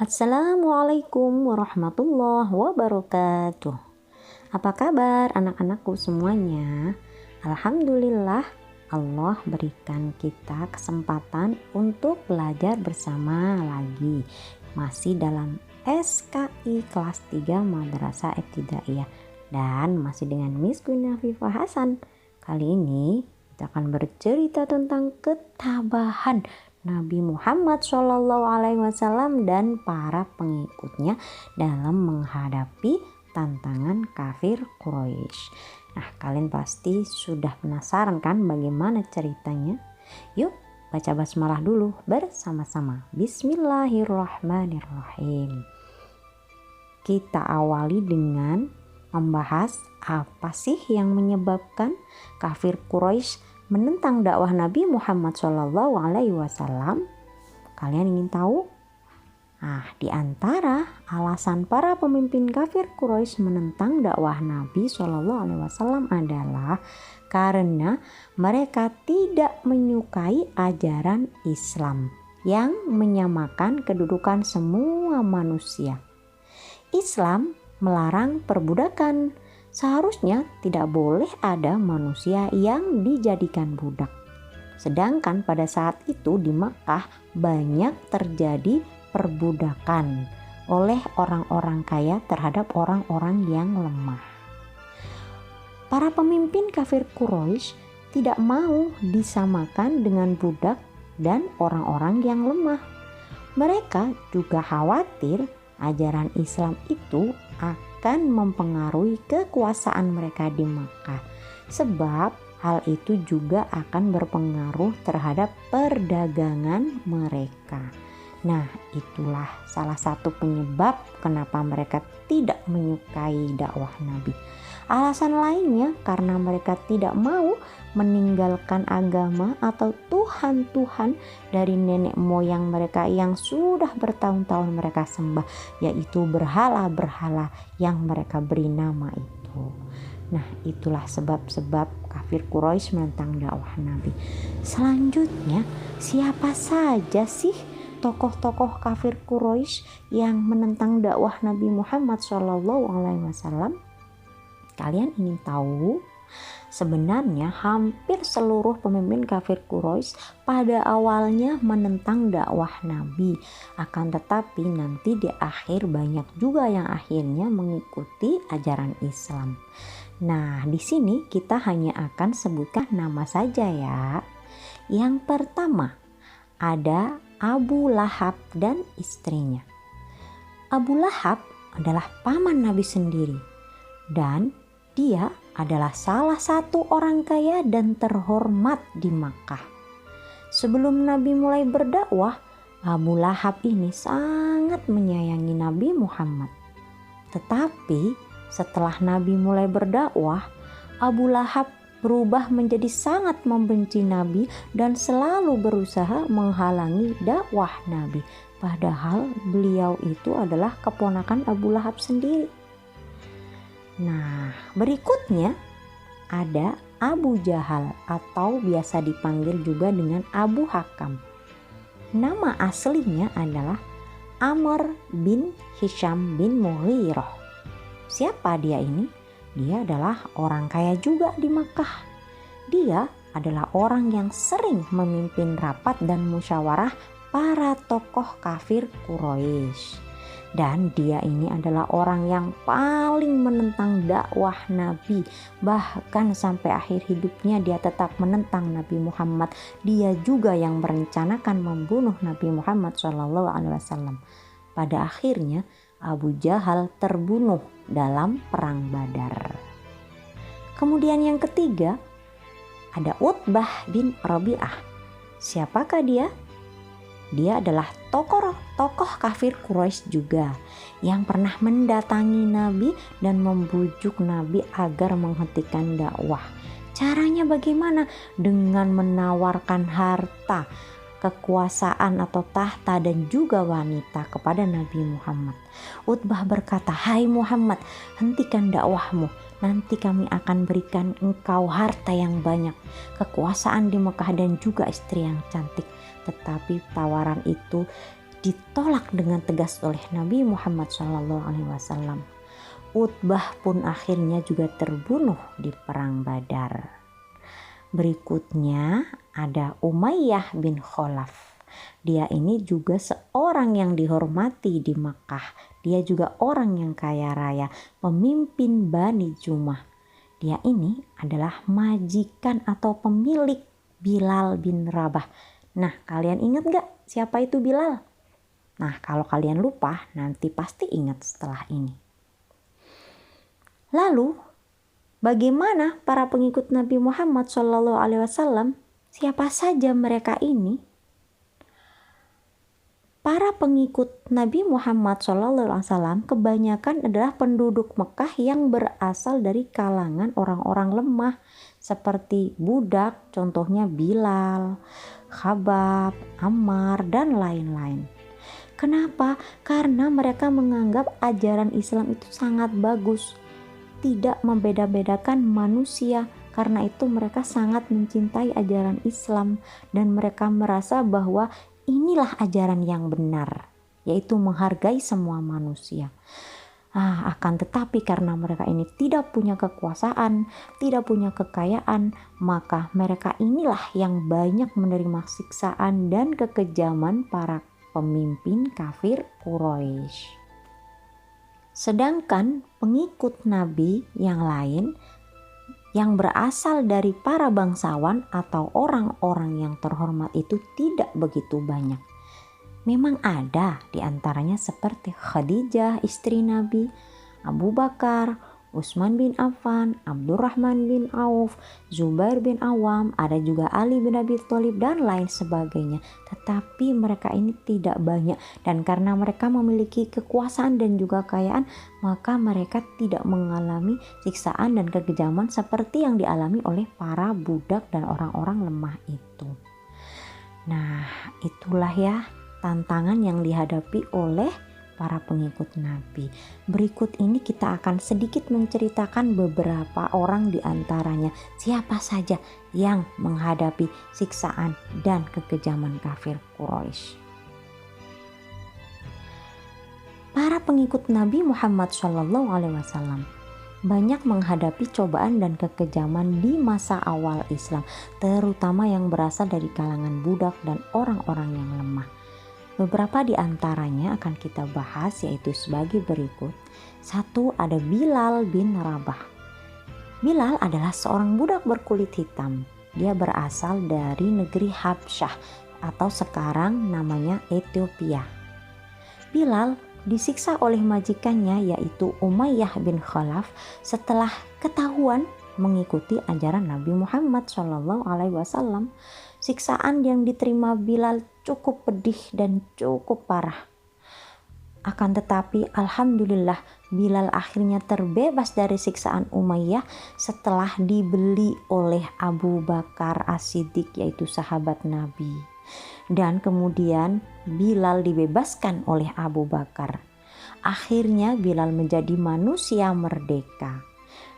Assalamualaikum warahmatullahi wabarakatuh. Apa kabar anak-anakku semuanya? Alhamdulillah Allah berikan kita kesempatan untuk belajar bersama lagi. Masih dalam SKI kelas 3 Madrasah Ibtidaiyah dan masih dengan Miss Gunafifa Hasan. Kali ini kita akan bercerita tentang ketabahan Nabi Muhammad SAW dan para pengikutnya dalam menghadapi tantangan kafir Quraisy. Nah, kalian pasti sudah penasaran kan bagaimana ceritanya? Yuk baca basmalah dulu bersama-sama. Bismillahirrahmanirrahim. Kita awali dengan membahas apa sih yang menyebabkan kafir Quraisy menentang dakwah Nabi Muhammad SAW. Kalian ingin tahu? Di antara alasan para pemimpin kafir Quraisy menentang dakwah Nabi SAW adalah karena mereka tidak menyukai ajaran Islam yang menyamakan kedudukan semua manusia. Islam melarang perbudakan. Seharusnya tidak boleh ada manusia yang dijadikan budak. Sedangkan pada saat itu di Makkah banyak terjadi perbudakan oleh orang-orang kaya terhadap orang-orang yang lemah. Para pemimpin kafir Quraisy tidak mau disamakan dengan budak dan orang-orang yang lemah. Mereka juga khawatir ajaran Islam itu akan mempengaruhi kekuasaan mereka di Makkah, sebab hal itu juga akan berpengaruh terhadap perdagangan mereka. Nah, itulah salah satu penyebab kenapa mereka tidak menyukai dakwah Nabi. Alasan lainnya karena mereka tidak mau meninggalkan agama atau Tuhan-Tuhan dari nenek moyang mereka yang sudah bertahun-tahun mereka sembah, yaitu berhala-berhala yang mereka beri nama itu. Nah, itulah sebab-sebab kafir Quraisy menentang dakwah Nabi. Selanjutnya, siapa saja sih tokoh-tokoh kafir Quraisy yang menentang dakwah Nabi Muhammad SAW? Kalian ingin tahu? Sebenarnya hampir seluruh pemimpin kafir Quraisy pada awalnya menentang dakwah Nabi. Akan tetapi nanti di akhir banyak juga yang akhirnya mengikuti ajaran Islam. Nah, di sini kita hanya akan sebutkan nama saja ya. Yang pertama ada Abu Lahab dan istrinya. Abu Lahab adalah paman Nabi sendiri dan dia adalah salah satu orang kaya dan terhormat di Makkah. Sebelum Nabi mulai berdakwah, Abu Lahab ini sangat menyayangi Nabi Muhammad. Tetapi setelah Nabi mulai berdakwah, Abu Lahab berubah menjadi sangat membenci Nabi dan selalu berusaha menghalangi dakwah Nabi. Padahal beliau itu adalah keponakan Abu Lahab sendiri. Nah, berikutnya ada Abu Jahal atau biasa dipanggil juga dengan Abu Hakam. Nama aslinya adalah Amr bin Hisham bin Mughirah. Siapa dia ini? Dia adalah orang kaya juga di Makkah. Dia adalah orang yang sering memimpin rapat dan musyawarah para tokoh kafir Quraisy. Dan dia ini adalah orang yang paling menentang dakwah Nabi. Bahkan sampai akhir hidupnya dia tetap menentang Nabi Muhammad. Dia juga yang merencanakan membunuh Nabi Muhammad SAW. Pada akhirnya Abu Jahal terbunuh dalam perang Badar. Kemudian yang ketiga ada Utbah bin Rabi'ah. Siapakah dia? Dia adalah tokoh kafir Quraisy juga yang pernah mendatangi Nabi dan membujuk Nabi agar menghentikan dakwah. Caranya bagaimana? Dengan menawarkan harta, kekuasaan atau tahta dan juga wanita kepada Nabi Muhammad. Utbah berkata, "Hai Muhammad, hentikan dakwahmu. Nanti kami akan berikan engkau harta yang banyak, kekuasaan di Mekah dan juga istri yang cantik." Tetapi tawaran itu ditolak dengan tegas oleh Nabi Muhammad SAW. Utbah pun akhirnya juga terbunuh di perang Badar. Berikutnya ada Umayyah bin Khalaf. Dia ini juga seorang yang dihormati di Makkah. Dia juga orang yang kaya raya, pemimpin Bani Jumah. Dia ini adalah majikan atau pemilik Bilal bin Rabah. Nah, kalian ingat gak siapa itu Bilal? Nah, kalau kalian lupa, nanti pasti ingat setelah ini. Lalu, bagaimana para pengikut Nabi Muhammad SAW? Siapa saja mereka ini? Para pengikut Nabi Muhammad SAW kebanyakan adalah penduduk Mekah yang berasal dari kalangan orang-orang lemah seperti budak, contohnya Bilal, Khabab, Ammar, dan lain-lain. Kenapa? Karena mereka menganggap ajaran Islam itu sangat bagus, tidak membeda-bedakan manusia. Karena itu mereka sangat mencintai ajaran Islam dan mereka merasa bahwa inilah ajaran yang benar, yaitu menghargai semua manusia. Akan tetapi karena mereka ini tidak punya kekuasaan, tidak punya kekayaan, maka mereka inilah yang banyak menerima siksaan dan kekejaman para pemimpin kafir Quraisy. Sedangkan pengikut Nabi yang lain yang berasal dari para bangsawan atau orang-orang yang terhormat itu tidak begitu banyak. Memang ada di antaranya seperti Khadijah istri Nabi, Abu Bakar, Utsman bin Affan, Abdurrahman bin Auf, Zubair bin Awam, ada juga Ali bin Abi Thalib dan lain sebagainya. Tetapi mereka ini tidak banyak dan karena mereka memiliki kekuasaan dan juga kekayaan, maka mereka tidak mengalami siksaan dan kekejaman seperti yang dialami oleh para budak dan orang-orang lemah itu. Nah, itulah ya tantangan yang dihadapi oleh para pengikut Nabi. Berikut ini kita akan sedikit menceritakan beberapa orang di antaranya siapa saja yang menghadapi siksaan dan kekejaman kafir Quraisy. Para pengikut Nabi Muhammad SAW banyak menghadapi cobaan dan kekejaman di masa awal Islam, terutama yang berasal dari kalangan budak dan orang-orang yang lemah. Beberapa di antaranya akan kita bahas yaitu sebagai berikut. 1, ada Bilal bin Rabah. Bilal adalah seorang budak berkulit hitam. Dia berasal dari negeri Habsyah atau sekarang namanya Ethiopia. Bilal disiksa oleh majikannya yaitu Umayyah bin Khalaf setelah ketahuan mengikuti ajaran Nabi Muhammad SAW. Siksaan yang diterima Bilal cukup pedih dan cukup parah. Akan tetapi alhamdulillah Bilal akhirnya terbebas dari siksaan Umayyah setelah dibeli oleh Abu Bakar As-Siddiq yaitu sahabat Nabi. Dan kemudian Bilal dibebaskan oleh Abu Bakar. Akhirnya Bilal menjadi manusia merdeka.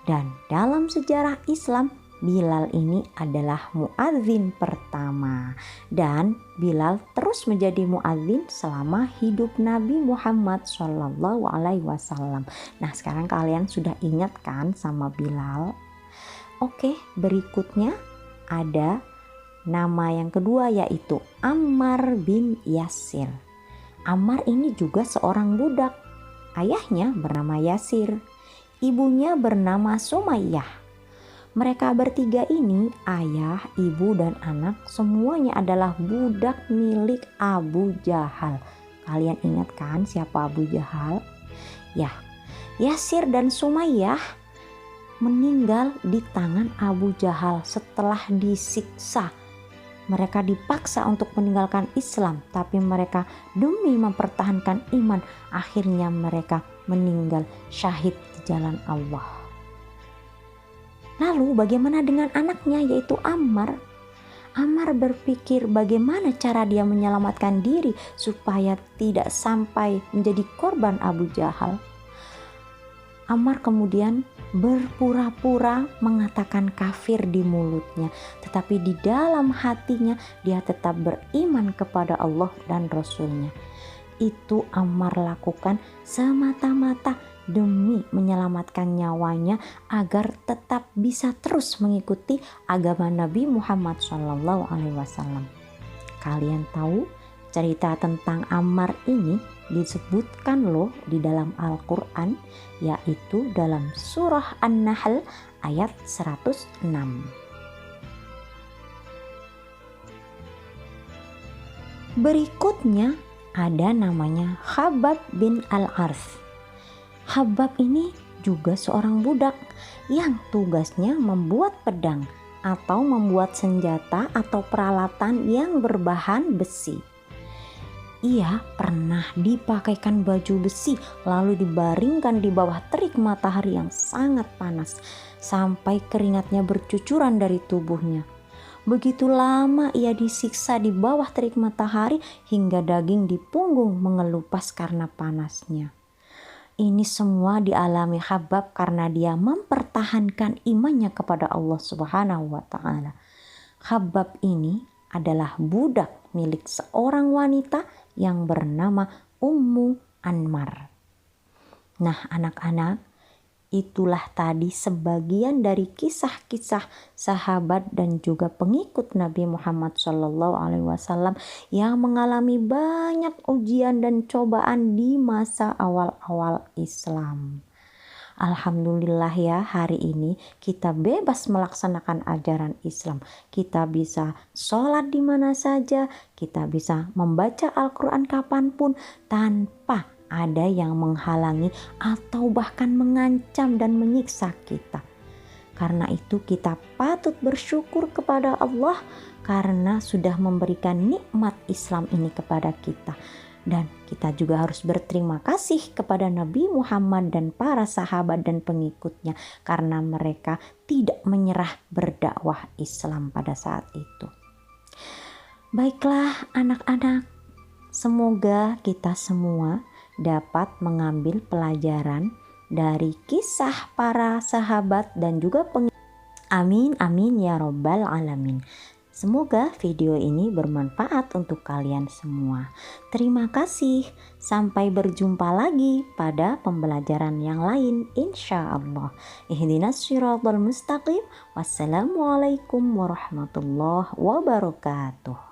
Dan dalam sejarah Islam Bilal ini adalah muadzin pertama dan Bilal terus menjadi muadzin selama hidup Nabi Muhammad SAW. Nah, sekarang kalian sudah ingat kan sama Bilal? Oke, berikutnya ada nama yang kedua yaitu Ammar bin Yasir. Ammar ini juga seorang budak. Ayahnya bernama Yasir, ibunya bernama Sumayyah. Mereka bertiga ini, ayah, ibu, dan anak, semuanya adalah budak milik Abu Jahal. Kalian ingat kan siapa Abu Jahal? Ya, Yasir dan Sumayyah meninggal di tangan Abu Jahal setelah disiksa. Mereka dipaksa untuk meninggalkan Islam, tapi mereka demi mempertahankan iman, akhirnya mereka meninggal syahid di jalan Allah. Lalu bagaimana dengan anaknya yaitu Ammar? Ammar berpikir bagaimana cara dia menyelamatkan diri supaya tidak sampai menjadi korban Abu Jahal. Ammar kemudian berpura-pura mengatakan kafir di mulutnya, tetapi di dalam hatinya dia tetap beriman kepada Allah dan Rasul-Nya. itu Ammar lakukan semata-mata demi menyelamatkan nyawanya agar tetap bisa terus mengikuti agama Nabi Muhammad SAW. Kalian tahu cerita tentang Ammar ini disebutkan loh di dalam Al-Quran, yaitu dalam surah An-Nahl ayat 106. Berikutnya ada namanya Khabbab bin Al-Arth. Khabbab ini juga seorang budak yang tugasnya membuat pedang atau membuat senjata atau peralatan yang berbahan besi. Ia pernah dipakaikan baju besi lalu dibaringkan di bawah terik matahari yang sangat panas sampai keringatnya bercucuran dari tubuhnya. Begitu lama ia disiksa di bawah terik matahari hingga daging di punggung mengelupas karena panasnya. Ini semua dialami Khabbab karena dia mempertahankan imannya kepada Allah Subhanahu wa Ta'ala. Khabbab ini adalah budak milik seorang wanita yang bernama Ummu Anmar. Nah, anak-anak, itulah tadi sebagian dari kisah-kisah sahabat dan juga pengikut Nabi Muhammad SAW yang mengalami banyak ujian dan cobaan di masa awal-awal Islam. Alhamdulillah ya, hari ini kita bebas melaksanakan ajaran Islam. Kita bisa sholat di mana saja, kita bisa membaca Al-Quran kapanpun tanpa ada yang menghalangi atau bahkan mengancam dan menyiksa kita. Karena itu kita patut bersyukur kepada Allah karena sudah memberikan nikmat Islam ini kepada kita. Dan kita juga harus berterima kasih kepada Nabi Muhammad dan para sahabat dan pengikutnya karena mereka tidak menyerah berdakwah Islam pada saat itu. Baiklah anak-anak, semoga kita semua dapat mengambil pelajaran dari kisah para sahabat dan juga pengikut. Amin amin ya robbal alamin. Semoga video ini bermanfaat untuk kalian semua. Terima kasih. Sampai berjumpa lagi pada pembelajaran yang lain insya Allah. Ihdinas siratal mustaqim. Wassalamualaikum warahmatullahi wabarakatuh.